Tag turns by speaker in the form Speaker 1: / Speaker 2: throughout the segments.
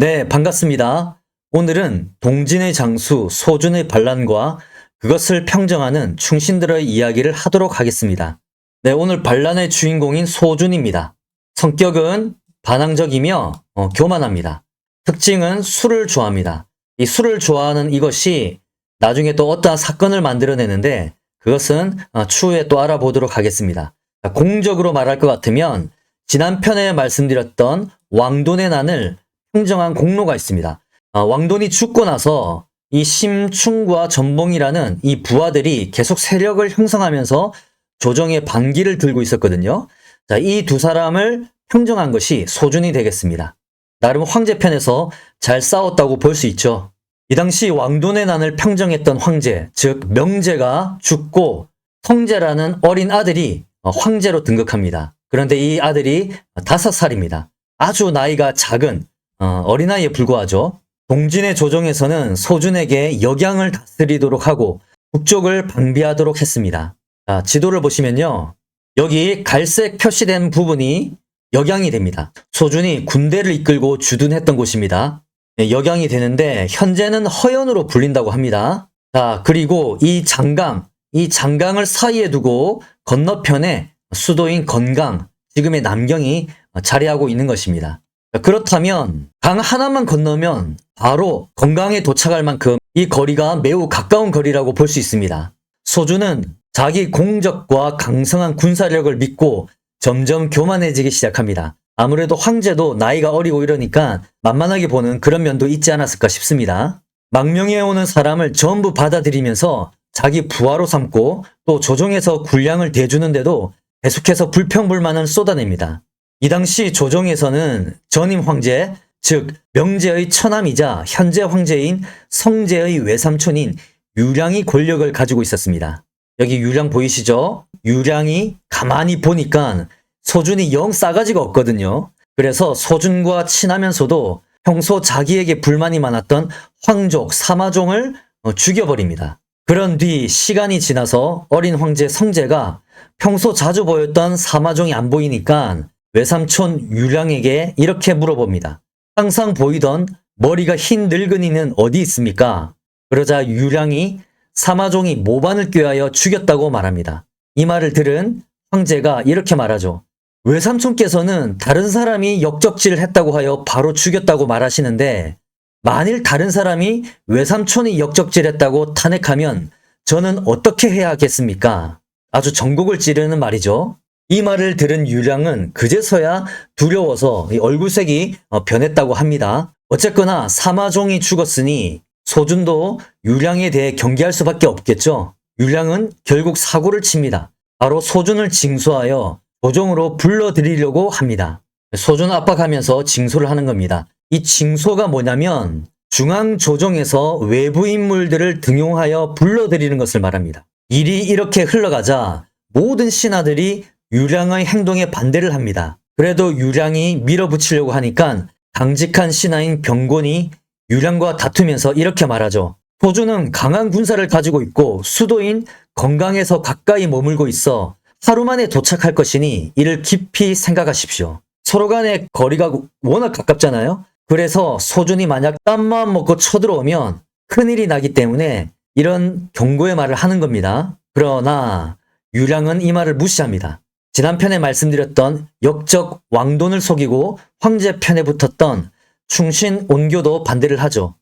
Speaker 1: 네, 반갑습니다. 오늘은 동진의 장수 소준의 반란과 그것을 평정하는 충신들의 이야기를 하도록 하겠습니다. 네, 오늘 반란의 주인공인 소준입니다. 성격은 반항적이며 교만합니다. 특징은 술을 좋아합니다. 이 술을 좋아하는 이것이 나중에 또 어떠한 사건을 만들어내는데 그것은 추후에 또 알아보도록 하겠습니다. 공적으로 말할 것 같으면 지난 편에 말씀드렸던 왕돈의 난을 평정한 공로가 있습니다. 왕돈이 죽고 나서 이 심충과 전봉이라는 이 부하들이 계속 세력을 형성하면서 조정의 반기를 들고 있었거든요. 자, 이 두 사람을 평정한 것이 소준이 되겠습니다. 나름 황제편에서 잘 싸웠다고 볼 수 있죠. 이 당시 왕돈의 난을 평정했던 황제, 즉 명제가 죽고 성제라는 어린 아들이 황제로 등극합니다. 그런데 이 아들이 5살입니다. 아주 나이가 작은 어린아이에 불과하죠. 동진의 조정에서는 소준에게 역양을 다스리도록 하고 북쪽을 방비하도록 했습니다. 자, 지도를 보시면요. 여기 갈색 표시된 부분이 역양이 됩니다. 소준이 군대를 이끌고 주둔했던 곳입니다. 네, 역양이 되는데 현재는 허연으로 불린다고 합니다. 자, 그리고 이 장강을 사이에 두고 건너편에 수도인 건강, 지금의 남경이 자리하고 있는 것입니다. 그렇다면 강 하나만 건너면 바로 건강에 도착할 만큼 이 거리가 매우 가까운 거리라고 볼 수 있습니다. 소준은 자기 공적과 강성한 군사력을 믿고 점점 교만해지기 시작합니다. 아무래도 황제도 나이가 어리고 이러니까 만만하게 보는 그런 면도 있지 않았을까 싶습니다. 망명해 오는 사람을 전부 받아들이면서 자기 부하로 삼고 또 조정에서 군량을 대주는데도 계속해서 불평불만을 쏟아냅니다. 이 당시 조정에서는 전임 황제, 즉 명제의 처남이자 현재 황제인 성제의 외삼촌인 유량이 권력을 가지고 있었습니다. 여기 유량 보이시죠? 유량이 가만히 보니까 소준이 영 싸가지가 없거든요. 그래서 소준과 친하면서도 평소 자기에게 불만이 많았던 황족, 사마종을 죽여버립니다. 그런 뒤 시간이 지나서 어린 황제 성제가 평소 자주 보였던 사마종이 안 보이니까 외삼촌 유량에게 이렇게 물어봅니다. 항상 보이던 머리가 흰 늙은이는 어디 있습니까? 그러자 유량이 사마종이 모반을 꾀하여 죽였다고 말합니다. 이 말을 들은 황제가 이렇게 말하죠. 외삼촌께서는 다른 사람이 역적질을 했다고 하여 바로 죽였다고 말하시는데 만일 다른 사람이 외삼촌이 역적질했다고 탄핵하면 저는 어떻게 해야 하겠습니까? 아주 전곡을 찌르는 말이죠. 이 말을 들은 유량은 그제서야 두려워서 얼굴색이 변했다고 합니다. 어쨌거나 사마종이 죽었으니 소준도 유량에 대해 경계할 수밖에 없겠죠. 유량은 결국 사고를 칩니다. 바로 소준을 징수하여 조정으로 불러들이려고 합니다. 소준을 압박하면서 징소를 하는 겁니다. 이 징소가 뭐냐면 중앙조정에서 외부 인물들을 등용하여 불러들이는 것을 말합니다. 일이 이렇게 흘러가자 모든 신하들이 유량의 행동에 반대를 합니다. 그래도 유량이 밀어붙이려고 하니까 강직한 신하인 병곤이 유량과 다투면서 이렇게 말하죠. 소준은 강한 군사를 가지고 있고 수도인 건강에서 가까이 머물고 있어 하루 만에 도착할 것이니 이를 깊이 생각하십시오. 서로 간의 거리가 워낙 가깝잖아요. 그래서 소준이 만약 딴마음 먹고 쳐들어오면 큰일이 나기 때문에 이런 경고의 말을 하는 겁니다. 그러나 유량은 이 말을 무시합니다. 지난 편에 말씀드렸던 역적 왕돈을 속이고 황제 편에 붙었던 충신 온교도 반대를 하죠.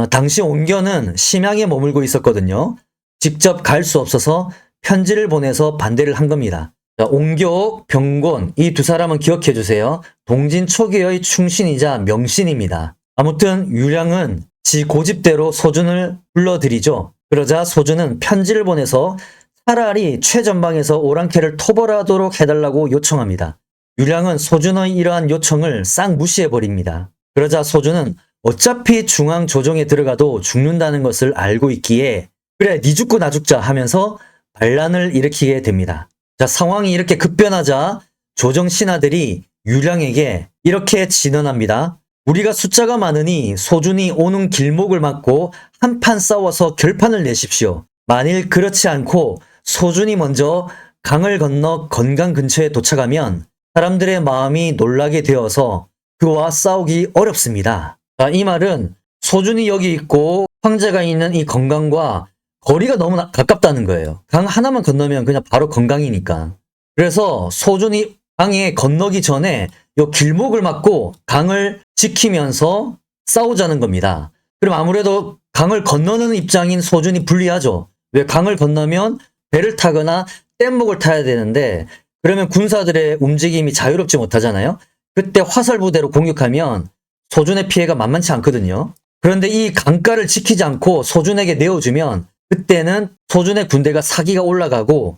Speaker 1: 당시 온교는 심양에 머물고 있었거든요. 직접 갈 수 없어서 편지를 보내서 반대를 한 겁니다. 온교, 병곤 이 두 사람은 기억해 주세요. 동진 초기의 충신이자 명신입니다. 아무튼 유량은 지 고집대로 소준을 불러들이죠. 그러자 소준은 편지를 보내서 차라리 최전방에서 오랑캐를 토벌하도록 해달라고 요청합니다. 유량은 소준의 이러한 요청을 싹 무시해버립니다. 그러자 소준은 어차피 중앙조정에 들어가도 죽는다는 것을 알고 있기에 그래 니 죽고 나 죽자 하면서 반란을 일으키게 됩니다. 자, 상황이 이렇게 급변하자 조정 신하들이 유량에게 이렇게 진언합니다. 우리가 숫자가 많으니 소준이 오는 길목을 막고 한판 싸워서 결판을 내십시오. 만일 그렇지 않고 소준이 먼저 강을 건너 건강 근처에 도착하면 사람들의 마음이 놀라게 되어서 그와 싸우기 어렵습니다. 자, 이 말은 소준이 여기 있고 황제가 있는 이 건강과 거리가 너무 가깝다는 거예요. 강 하나만 건너면 그냥 바로 건강이니까. 그래서 소준이 강에 건너기 전에 요 길목을 막고 강을 지키면서 싸우자는 겁니다. 그럼 아무래도 강을 건너는 입장인 소준이 불리하죠. 왜? 강을 건너면 배를 타거나 뗏목을 타야 되는데 그러면 군사들의 움직임이 자유롭지 못하잖아요. 그때 화살부대로 공격하면 소준의 피해가 만만치 않거든요. 그런데 이 강가를 지키지 않고 소준에게 내어주면 그때는 소준의 군대가 사기가 올라가고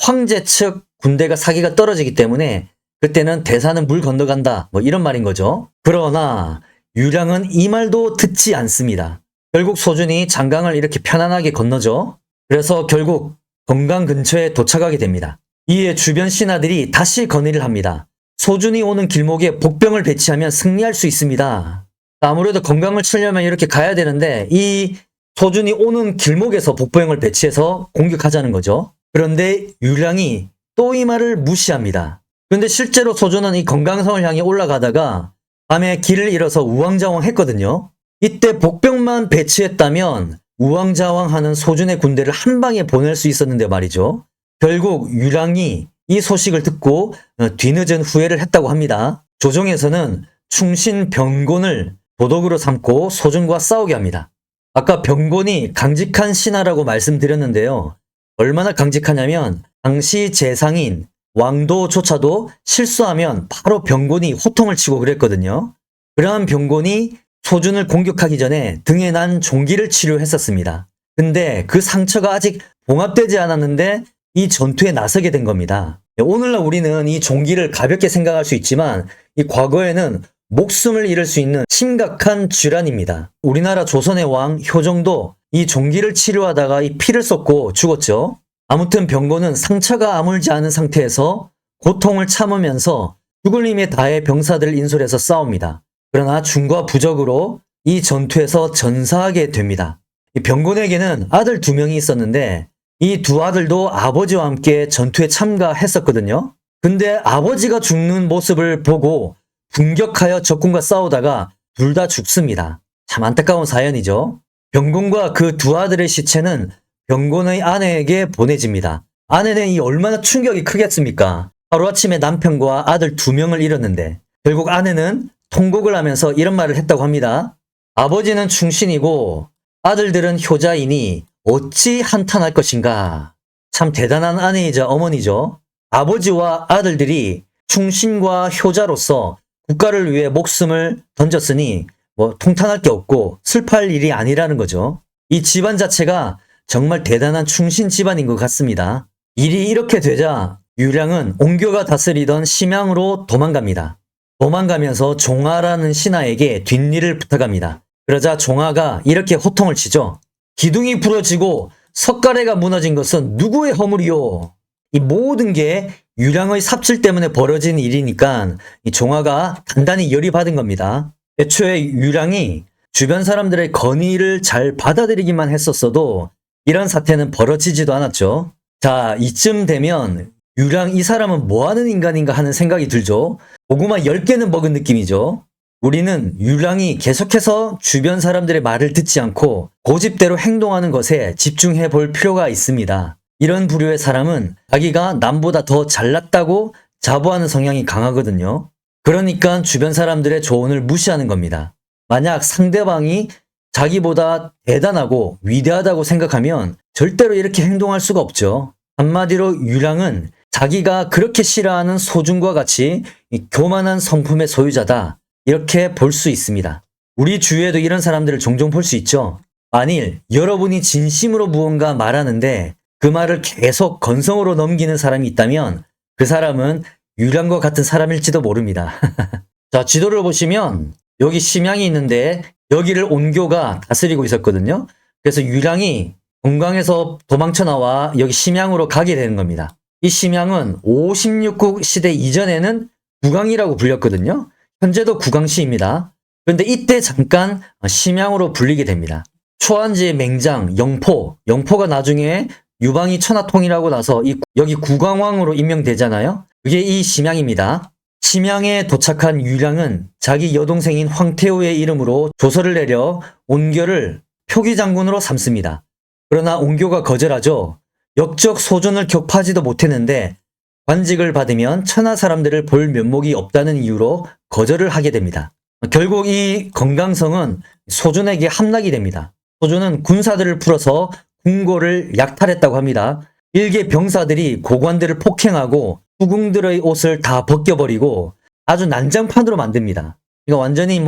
Speaker 1: 황제 측 군대가 사기가 떨어지기 때문에 그때는 대사는 물 건너간다 뭐 이런 말인 거죠. 그러나 유량은 이 말도 듣지 않습니다. 결국 소준이 장강을 이렇게 편안하게 건너죠. 그래서 결국 건강 근처에 도착하게 됩니다. 이에 주변 신하들이 다시 건의를 합니다. 소준이 오는 길목에 복병을 배치하면 승리할 수 있습니다. 아무래도 건강을 치려면 이렇게 가야 되는데 이 소준이 오는 길목에서 복병을 배치해서 공격하자는 거죠. 그런데 유량이 또 이 말을 무시합니다. 그런데 실제로 소준은 이 건강성을 향해 올라가다가 밤에 길을 잃어서 우왕좌왕했거든요. 이때 복병만 배치했다면 우왕좌왕하는 소준의 군대를 한 방에 보낼 수 있었는데 말이죠. 결국 유량이 이 소식을 듣고 뒤늦은 후회를 했다고 합니다. 조정에서는 충신 병곤을 도덕으로 삼고 소준과 싸우게 합니다. 아까 병곤이 강직한 신하라고 말씀드렸는데요. 얼마나 강직하냐면 당시 재상인 왕도조차도 실수하면 바로 병곤이 호통을 치고 그랬거든요. 그러한 병곤이 소준을 공격하기 전에 등에 난 종기를 치료했었습니다. 근데 그 상처가 아직 봉합되지 않았는데 이 전투에 나서게 된 겁니다. 오늘날 우리는 이 종기를 가볍게 생각할 수 있지만 이 과거에는 목숨을 잃을 수 있는 심각한 질환입니다. 우리나라 조선의 왕 효정도 이 종기를 치료하다가 이 피를 쏟고 죽었죠. 아무튼 병곤은 상처가 아물지 않은 상태에서 고통을 참으면서 죽을 힘에 다해 병사들을 인솔해서 싸웁니다. 그러나 중과 부적으로 이 전투에서 전사하게 됩니다. 이 병곤에게는 아들 2명이 있었는데 이 두 아들도 아버지와 함께 전투에 참가했었거든요. 근데 아버지가 죽는 모습을 보고 분격하여 적군과 싸우다가 둘 다 죽습니다. 참 안타까운 사연이죠. 병곤과 그 두 아들의 시체는 병곤의 아내에게 보내집니다. 아내는 이 얼마나 충격이 크겠습니까? 하루아침에 남편과 아들 2명을 잃었는데 결국 아내는 통곡을 하면서 이런 말을 했다고 합니다. 아버지는 충신이고 아들들은 효자이니 어찌 한탄할 것인가. 참 대단한 아내이자 어머니죠. 아버지와 아들들이 충신과 효자로서 국가를 위해 목숨을 던졌으니 뭐 통탄할 게 없고 슬퍼할 일이 아니라는 거죠. 이 집안 자체가 정말 대단한 충신 집안인 것 같습니다. 일이 이렇게 되자 유량은 옹교가 다스리던 심양으로 도망갑니다. 도망가면서 종아라는 신하에게 뒷일을 부탁합니다. 그러자 종아가 이렇게 호통을 치죠. 기둥이 부러지고 석가래가 무너진 것은 누구의 허물이요? 이 모든 게 유량의 삽질 때문에 벌어진 일이니까 이 종아가 단단히 열이 받은 겁니다. 애초에 유량이 주변 사람들의 건의를 잘 받아들이기만 했었어도 이런 사태는 벌어지지도 않았죠. 자, 이쯤 되면 유량 이 사람은 뭐하는 인간인가 하는 생각이 들죠. 고구마 10개는 먹은 느낌이죠. 우리는 유량이 계속해서 주변 사람들의 말을 듣지 않고 고집대로 행동하는 것에 집중해 볼 필요가 있습니다. 이런 부류의 사람은 자기가 남보다 더 잘났다고 자부하는 성향이 강하거든요. 그러니까 주변 사람들의 조언을 무시하는 겁니다. 만약 상대방이 자기보다 대단하고 위대하다고 생각하면 절대로 이렇게 행동할 수가 없죠. 한마디로 유량은 자기가 그렇게 싫어하는 소준과 같이 교만한 성품의 소유자다. 이렇게 볼 수 있습니다. 우리 주위에도 이런 사람들을 종종 볼 수 있죠. 만일 여러분이 진심으로 무언가 말하는데 그 말을 계속 건성으로 넘기는 사람이 있다면 그 사람은 유량과 같은 사람일지도 모릅니다. 자, 지도를 보시면 여기 심양이 있는데 여기를 옹교가 다스리고 있었거든요. 그래서 유량이 동강에서 도망쳐 나와 여기 심양으로 가게 되는 겁니다. 이 심양은 56국 시대 이전에는 구강이라고 불렸거든요. 현재도 구강시입니다. 그런데 이때 잠깐 심양으로 불리게 됩니다. 초안지의 맹장 영포가 나중에 유방이 천하통일하고 나서 여기 구강왕으로 임명되잖아요. 그게 이 심양입니다. 침양에 도착한 유량은 자기 여동생인 황태우의 이름으로 조서를 내려 온교를 표기장군으로 삼습니다. 그러나 온교가 거절하죠. 역적 소준을 격파하지도 못했는데 관직을 받으면 천하 사람들을 볼 면목이 없다는 이유로 거절을 하게 됩니다. 결국 이 건강성은 소준에게 함락이 됩니다. 소준은 군사들을 풀어서 궁궐을 약탈했다고 합니다. 일개 병사들이 고관들을 폭행하고 후궁들의 옷을 다 벗겨버리고 아주 난장판으로 만듭니다. 이거 완전히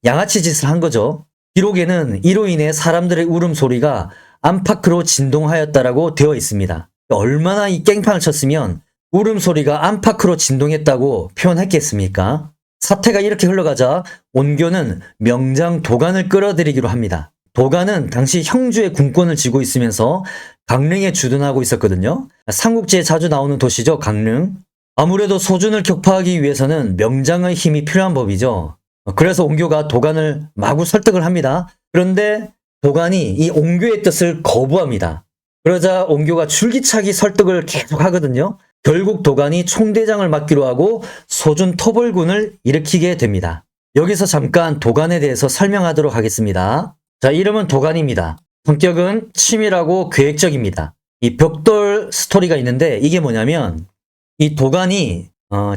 Speaker 1: 양아치 짓을 한 거죠. 기록에는 이로 인해 사람들의 울음소리가 안팎으로 진동하였다라고 되어 있습니다. 얼마나 이 깽판을 쳤으면 울음소리가 안팎으로 진동했다고 표현했겠습니까? 사태가 이렇게 흘러가자 온교는 명장 도간을 끌어들이기로 합니다. 도간은 당시 형주의 군권을 쥐고 있으면서 강릉에 주둔하고 있었거든요. 삼국지에 자주 나오는 도시죠, 강릉. 아무래도 소준을 격파하기 위해서는 명장의 힘이 필요한 법이죠. 그래서 온교가 도간을 마구 설득을 합니다. 그런데 도간이 이 온교의 뜻을 거부합니다. 그러자 온교가 줄기차게 설득을 계속 하거든요. 결국 도간이 총대장을 맡기로 하고 소준 토벌군을 일으키게 됩니다. 여기서 잠깐 도간에 대해서 설명하도록 하겠습니다. 자, 이름은 도간입니다. 성격은 치밀하고 계획적입니다. 이 벽돌 스토리가 있는데 이게 뭐냐면 이 도간이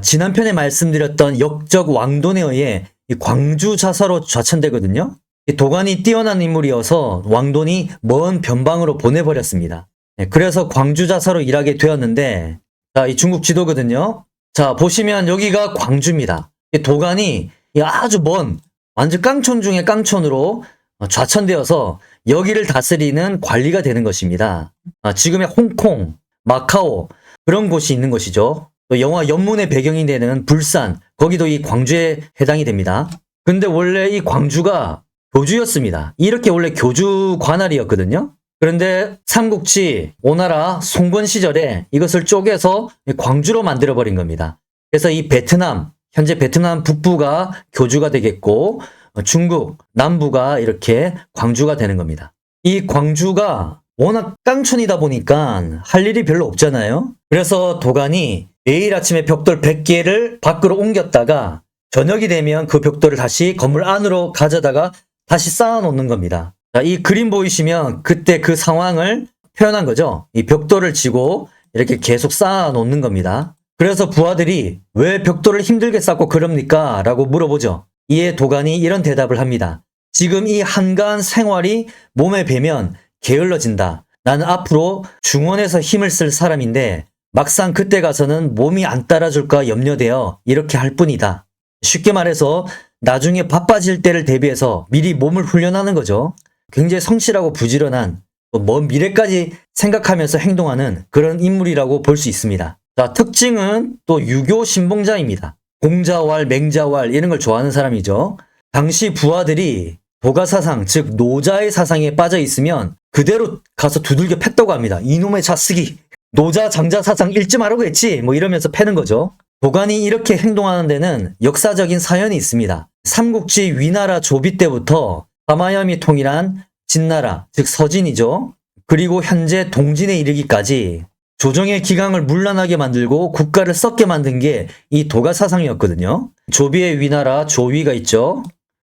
Speaker 1: 지난 편에 말씀드렸던 역적 왕돈에 의해 이 광주 자사로 좌천되거든요. 이 도간이 뛰어난 인물이어서 왕돈이 먼 변방으로 보내버렸습니다. 그래서 광주 자사로 일하게 되었는데 자, 이 중국 지도거든요. 자, 보시면 여기가 광주입니다. 이 도간이 아주 먼 완전 깡촌 중에 깡촌으로 좌천되어서 여기를 다스리는 관리가 되는 것입니다. 지금의 홍콩, 마카오 그런 곳이 있는 것이죠. 또 영화 연문의 배경이 되는 불산, 거기도 이 광주에 해당이 됩니다. 근데 원래 이 광주가 교주였습니다. 이렇게 원래 교주 관할이었거든요. 그런데 삼국지 오나라 송건 시절에 이것을 쪼개서 광주로 만들어버린 겁니다. 그래서 이 베트남, 현재 베트남 북부가 교주가 되겠고 중국 남부가 이렇게 광주가 되는 겁니다. 이 광주가 워낙 깡촌이다 보니까 할 일이 별로 없잖아요. 그래서 도간이 매일 아침에 벽돌 100개를 밖으로 옮겼다가 저녁이 되면 그 벽돌을 다시 건물 안으로 가져다가 다시 쌓아놓는 겁니다. 자, 이 그림 보이시면 그때 그 상황을 표현한 거죠. 이 벽돌을 지고 이렇게 계속 쌓아놓는 겁니다. 그래서 부하들이 왜 벽돌을 힘들게 쌓고 그럽니까? 라고 물어보죠. 이에 도간이 이런 대답을 합니다. 지금 이 한가한 생활이 몸에 배면 게을러진다. 나는 앞으로 중원에서 힘을 쓸 사람인데 막상 그때 가서는 몸이 안 따라줄까 염려되어 이렇게 할 뿐이다. 쉽게 말해서 나중에 바빠질 때를 대비해서 미리 몸을 훈련하는 거죠. 굉장히 성실하고 부지런한 먼 미래까지 생각하면서 행동하는 그런 인물이라고 볼 수 있습니다. 자, 특징은 또 유교 신봉자입니다. 공자왈, 맹자왈 이런 걸 좋아하는 사람이죠. 당시 부하들이 도가사상, 즉 노자의 사상에 빠져 있으면 그대로 가서 두들겨 팼다고 합니다. 이놈의 자식이 노자, 장자 사상 읽지 말라고 했지 뭐 이러면서 패는 거죠. 도간이 이렇게 행동하는 데는 역사적인 사연이 있습니다. 삼국지 위나라 조비 때부터 사마염이 통일한 진나라, 즉 서진이죠. 그리고 현재 동진에 이르기까지 조정의 기강을 문란하게 만들고 국가를 썩게 만든 게 이 도가사상이었거든요. 조비의 위나라 조위가 있죠.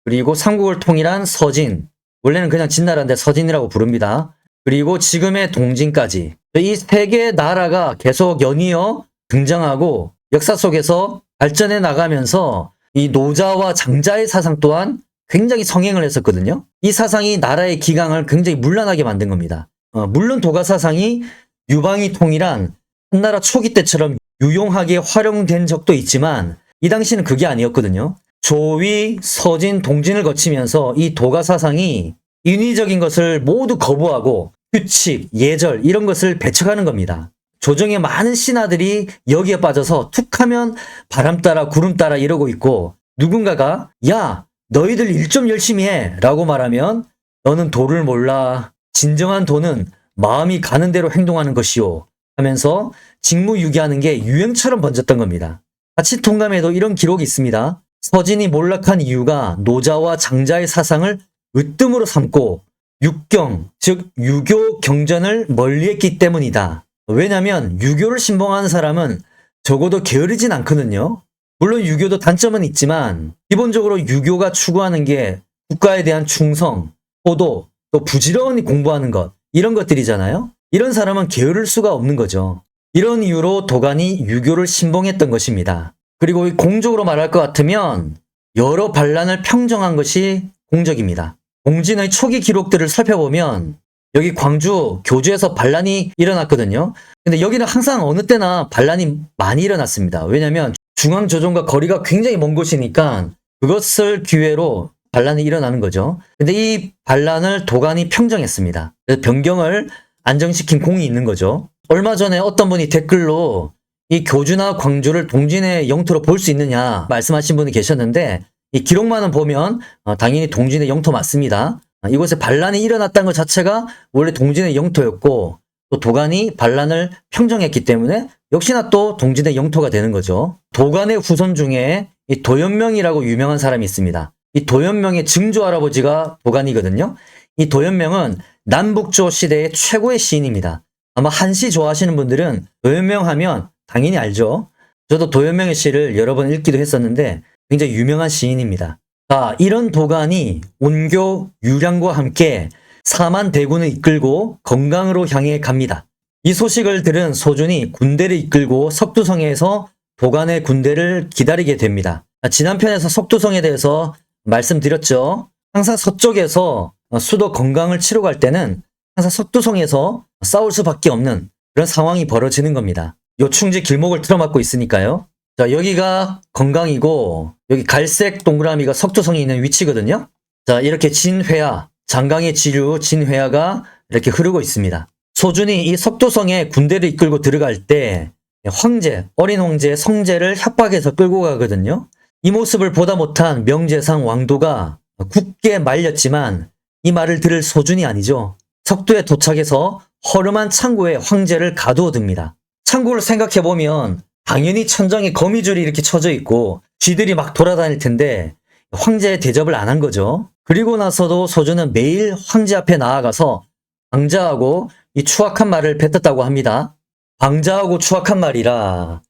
Speaker 1: 그리고 삼국을 통일한 서진, 원래는 그냥 진나라인데 서진이라고 부릅니다. 그리고 지금의 동진까지 이 세 개의 나라가 계속 연이어 등장하고 역사 속에서 발전해 나가면서 이 노자와 장자의 사상 또한 굉장히 성행을 했었거든요. 이 사상이 나라의 기강을 굉장히 문란하게 만든 겁니다. 물론 도가사상이 유방이 통일한 한나라 초기 때처럼 유용하게 활용된 적도 있지만 이 당시는 그게 아니었거든요. 조위, 서진, 동진을 거치면서 이 도가사상이 인위적인 것을 모두 거부하고 규칙, 예절 이런 것을 배척하는 겁니다. 조정의 많은 신하들이 여기에 빠져서 툭하면 바람 따라 구름 따라 이러고 있고 누군가가 야 너희들 일 좀 열심히 해 라고 말하면 너는 도를 몰라. 진정한 도는 마음이 가는 대로 행동하는 것이요 하면서 직무유기하는 게 유행처럼 번졌던 겁니다. 자칫통감에도 이런 기록이 있습니다. 서진이 몰락한 이유가 노자와 장자의 사상을 으뜸으로 삼고 육경, 즉 유교 경전을 멀리했기 때문이다. 왜냐하면 유교를 신봉하는 사람은 적어도 게으르진 않거든요. 물론 유교도 단점은 있지만 기본적으로 유교가 추구하는 게 국가에 대한 충성, 호도, 또 부지런히 공부하는 것 이런 것들이잖아요. 이런 사람은 게으를 수가 없는 거죠. 이런 이유로 도간이 유교를 신봉했던 것입니다. 그리고 공적으로 말할 것 같으면 여러 반란을 평정한 것이 공적입니다. 공진의 초기 기록들을 살펴보면 여기 광주 교주에서 반란이 일어났거든요. 근데 여기는 항상 어느 때나 반란이 많이 일어났습니다. 왜냐하면 중앙조정과 거리가 굉장히 먼 곳이니까 그것을 기회로 반란이 일어나는 거죠. 근데 이 반란을 도간이 평정했습니다. 그래서 변경을 안정시킨 공이 있는 거죠. 얼마 전에 어떤 분이 댓글로 이 교주나 광주를 동진의 영토로 볼 수 있느냐 말씀하신 분이 계셨는데 이 기록만은 보면 당연히 동진의 영토 맞습니다. 이곳에 반란이 일어났다는 것 자체가 원래 동진의 영토였고 또 도간이 반란을 평정했기 때문에 역시나 또 동진의 영토가 되는 거죠. 도간의 후손 중에 이 도연명이라고 유명한 사람이 있습니다. 이 도연명의 증조 할아버지가 도간이거든요. 이 도연명은 남북조 시대의 최고의 시인입니다. 아마 한시 좋아하시는 분들은 도연명 하면 당연히 알죠. 저도 도연명의 시를 여러 번 읽기도 했었는데 굉장히 유명한 시인입니다. 자, 이런 도간이 온교 유량과 함께 4만 대군을 이끌고 건강으로 향해 갑니다. 이 소식을 들은 소준이 군대를 이끌고 석두성에서 도간의 군대를 기다리게 됩니다. 지난 편에서 석두성에 대해서 말씀드렸죠. 항상 서쪽에서 수도 건강을 치러 갈 때는 항상 석두성에서 싸울 수밖에 없는 그런 상황이 벌어지는 겁니다. 요충지 길목을 틀어막고 있으니까요. 자, 여기가 건강이고 여기 갈색 동그라미가 석두성이 있는 위치거든요. 자, 이렇게 진회하, 장강의 지류 진회하가 이렇게 흐르고 있습니다. 소준이 이 석두성에 군대를 이끌고 들어갈 때 황제, 어린 황제 성제를 협박해서 끌고 가거든요. 이 모습을 보다 못한 명제상 왕도가 굳게 말렸지만 이 말을 들을 소준이 아니죠. 석두에 도착해서 허름한 창고에 황제를 가두어둡니다. 창고를 생각해보면 당연히 천장에 거미줄이 이렇게 쳐져 있고 쥐들이 막 돌아다닐 텐데 황제의 대접을 안 한 거죠. 그리고 나서도 소준은 매일 황제 앞에 나아가서 방자하고 이 추악한 말을 뱉었다고 합니다. 방자하고 추악한 말이라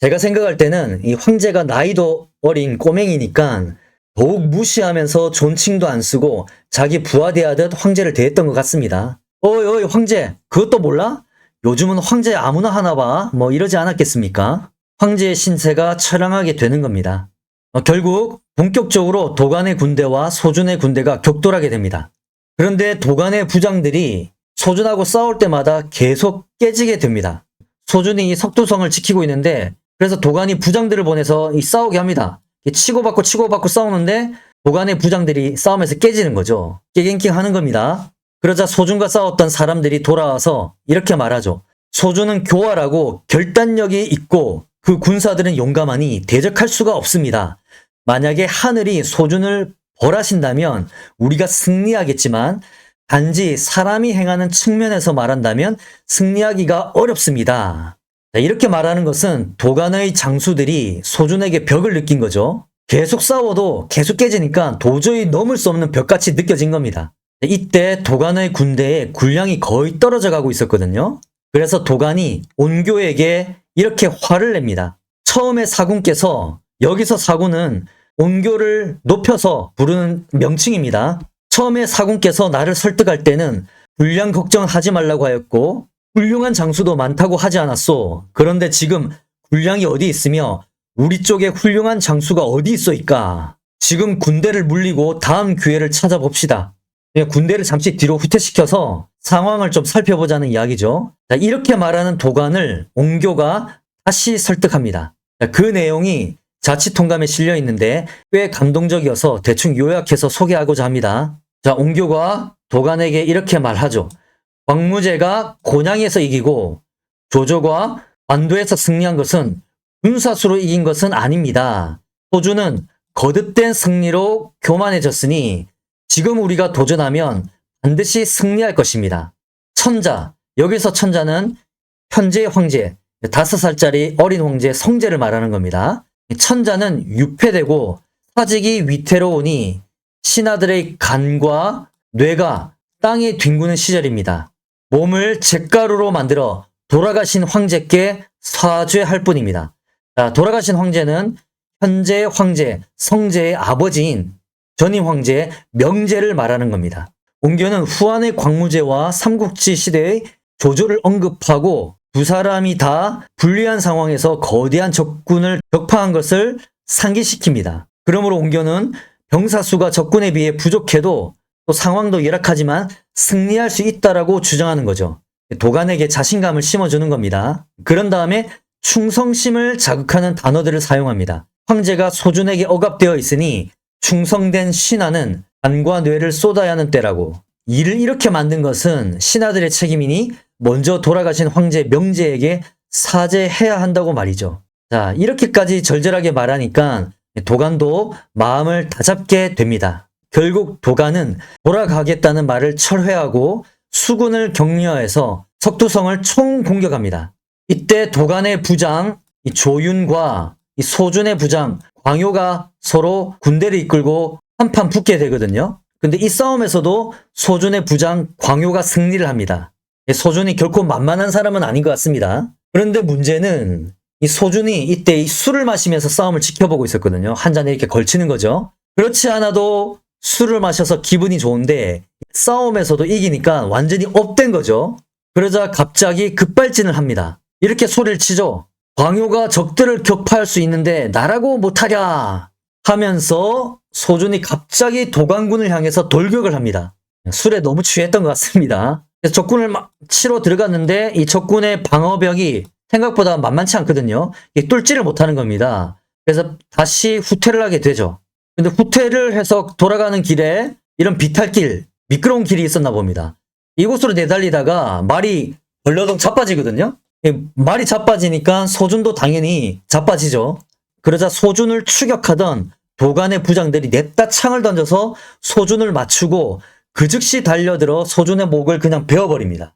Speaker 1: 제가 생각할 때는 이 황제가 나이도 어린 꼬맹이니까 더욱 무시하면서 존칭도 안 쓰고 자기 부하 대하듯 황제를 대했던 것 같습니다. 어이 황제 그것도 몰라? 요즘은 황제 아무나 하나 봐. 뭐 이러지 않았겠습니까? 황제의 신세가 처량하게 되는 겁니다. 결국 본격적으로 도간의 군대와 소준의 군대가 격돌하게 됩니다. 그런데 도간의 부장들이 소준하고 싸울 때마다 계속 깨지게 됩니다. 소준이 이 석두성을 지키고 있는데 그래서 도간이 부장들을 보내서 싸우게 합니다. 치고받고 싸우는데 도간의 부장들이 싸움에서 깨지는 거죠. 깨갱킹 하는 겁니다. 그러자 소준과 싸웠던 사람들이 돌아와서 이렇게 말하죠. 소준은 교활하고 결단력이 있고 그 군사들은 용감하니 대적할 수가 없습니다. 만약에 하늘이 소준을 벌하신다면 우리가 승리하겠지만 단지 사람이 행하는 측면에서 말한다면 승리하기가 어렵습니다. 이렇게 말하는 것은 도간의 장수들이 소준에게 벽을 느낀 거죠. 계속 싸워도 계속 깨지니까 도저히 넘을 수 없는 벽같이 느껴진 겁니다. 이때 도간의 군대의 군량이 거의 떨어져 가고 있었거든요. 그래서 도간이 온교에게 이렇게 화를 냅니다. 처음에 사군께서 여기서 사군은 온교를 높여서 부르는 명칭입니다. 처음에 사군께서 나를 설득할 때는 군량 걱정하지 말라고 하였고 훌륭한 장수도 많다고 하지 않았소. 그런데 지금 군량이 어디 있으며 우리 쪽에 훌륭한 장수가 어디 있어있까? 지금 군대를 물리고 다음 기회를 찾아봅시다. 군대를 잠시 뒤로 후퇴시켜서 상황을 좀 살펴보자는 이야기죠. 자, 이렇게 말하는 도간을 온교가 다시 설득합니다. 자, 그 내용이 자치통감에 실려 있는데 꽤 감동적이어서 대충 요약해서 소개하고자 합니다. 자, 온교가 도간에게 이렇게 말하죠. 광무제가 곤양에서 이기고 조조가 관도에서 승리한 것은 군사수로 이긴 것은 아닙니다. 소주는 거듭된 승리로 교만해졌으니 지금 우리가 도전하면 반드시 승리할 것입니다. 천자, 여기서 천자는 현재의 황제, 5살짜리 어린 황제 성제를 말하는 겁니다. 천자는 유폐되고 사직이 위태로우니 신하들의 간과 뇌가 땅에 뒹구는 시절입니다. 몸을 잿가루로 만들어 돌아가신 황제께 사죄할 뿐입니다. 자, 돌아가신 황제는 현재 황제, 성제의 아버지인 전임 황제 명제를 말하는 겁니다. 옹교는 후한의 광무제와 삼국지 시대의 조조를 언급하고 두 사람이 다 불리한 상황에서 거대한 적군을 격파한 것을 상기시킵니다. 그러므로 옹교는 병사 수가 적군에 비해 부족해도 또 상황도 열악하지만 승리할 수 있다라고 주장하는 거죠. 도간에게 자신감을 심어주는 겁니다. 그런 다음에 충성심을 자극하는 단어들을 사용합니다. 황제가 소준에게 억압되어 있으니 충성된 신하는 간과 뇌를 쏟아야 하는 때라고. 일을 이렇게 만든 것은 신하들의 책임이니 먼저 돌아가신 황제 명제에게 사죄해야 한다고 말이죠. 자, 이렇게까지 절절하게 말하니까 도간도 마음을 다잡게 됩니다. 결국 도간은 돌아가겠다는 말을 철회하고 수군을 격려해서 석두성을 총공격합니다. 이때 도간의 부장 조윤과 소준의 부장 광효가 서로 군대를 이끌고 한판 붙게 되거든요. 근데 이 싸움에서도 소준의 부장 광효가 승리를 합니다. 소준이 결코 만만한 사람은 아닌 것 같습니다. 그런데 문제는 이 소준이 이때 이 술을 마시면서 싸움을 지켜보고 있었거든요. 한 잔에 이렇게 걸치는 거죠. 그렇지 않아도 술을 마셔서 기분이 좋은데 싸움에서도 이기니까 완전히 업된 거죠. 그러자 갑자기 급발진을 합니다. 이렇게 소리를 치죠. 광효가 적들을 격파할 수 있는데 나라고 못하랴 하면서 소준이 갑자기 도간군을 향해서 돌격을 합니다. 술에 너무 취했던 것 같습니다. 그래서 적군을 막 치러 들어갔는데 이 적군의 방어벽이 생각보다 만만치 않거든요. 뚫지를 못하는 겁니다. 그래서 다시 후퇴를 하게 되죠. 근데 후퇴를 해서 돌아가는 길에 이런 비탈길, 미끄러운 길이 있었나 봅니다. 이곳으로 내달리다가 말이 벌러덩 자빠지거든요. 말이 자빠지니까 소준도 당연히 자빠지죠. 그러자 소준을 추격하던 도간의 부장들이 냅다 창을 던져서 소준을 맞추고 그 즉시 달려들어 소준의 목을 그냥 베어버립니다.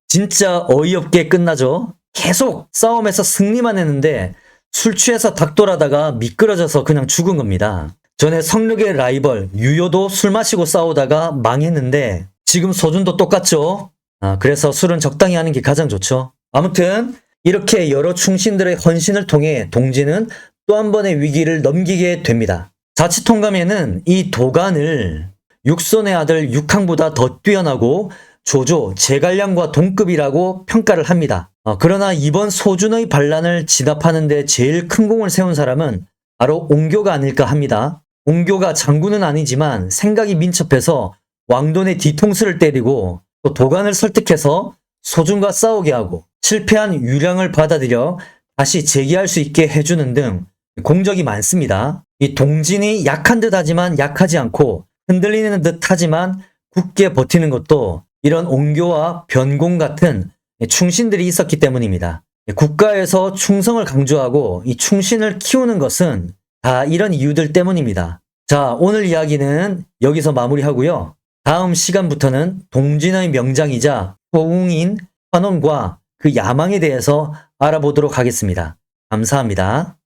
Speaker 1: 진짜 어이없게 끝나죠. 계속 싸움에서 승리만 했는데 술 취해서 닥돌하다가 미끄러져서 그냥 죽은 겁니다. 전에 성륵의 라이벌 유효도 술 마시고 싸우다가 망했는데 지금 소준도 똑같죠. 그래서 술은 적당히 하는 게 가장 좋죠. 아무튼 이렇게 여러 충신들의 헌신을 통해 동진은 또 한 번의 위기를 넘기게 됩니다. 자치통감에는 이 도간을 육손의 아들 육항보다 더 뛰어나고 조조, 제갈량과 동급이라고 평가를 합니다. 그러나 이번 소준의 반란을 진압하는 데 제일 큰 공을 세운 사람은 바로 옹교가 아닐까 합니다. 옹교가 장군은 아니지만 생각이 민첩해서 왕돈의 뒤통수를 때리고 또 도간을 설득해서 소준과 싸우게 하고 실패한 유량을 받아들여 다시 재기할 수 있게 해주는 등 공적이 많습니다. 이 동진이 약한 듯 하지만 약하지 않고 흔들리는 듯 하지만 굳게 버티는 것도 이런 옹교와 변공 같은 충신들이 있었기 때문입니다. 국가에서 충성을 강조하고 이 충신을 키우는 것은 다 이런 이유들 때문입니다. 자, 오늘 이야기는 여기서 마무리하고요. 다음 시간부터는 동진의 명장이자 호웅인 환원과 그 야망에 대해서 알아보도록 하겠습니다. 감사합니다.